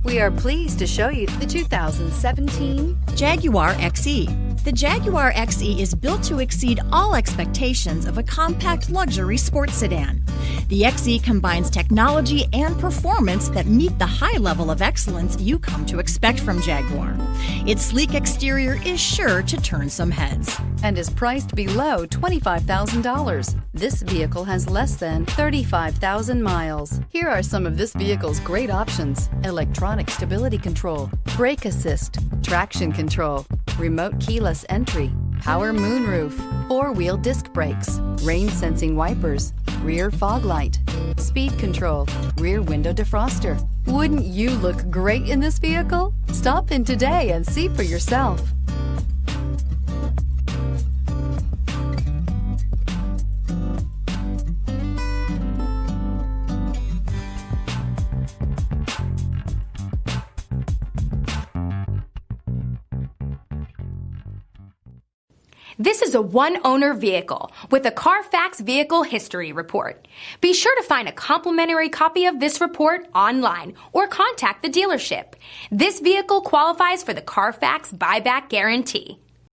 We are pleased to show you the 2017 Jaguar XE. The Jaguar XE is built to exceed all expectations of a compact luxury sports sedan. The XE combines technology and performance that meet the high level of excellence you come to expect from Jaguar. Its sleek exterior is sure to turn some heads. and is priced below $25,000. This vehicle has less than 35,000 miles. Here are some of this vehicle's great options: electronic stability control, brake assist, traction control, remote keyless entry, power moonroof, four-wheel disc brakes, rain sensing wipers, rear fog light, speed control, rear window defroster. Wouldn't you look great in this vehicle? Stop in today and see for yourself. This is a one-owner vehicle with a Carfax Vehicle History Report. Be sure to find a complimentary copy of this report online or contact the dealership. This vehicle qualifies for the Carfax Buyback Guarantee.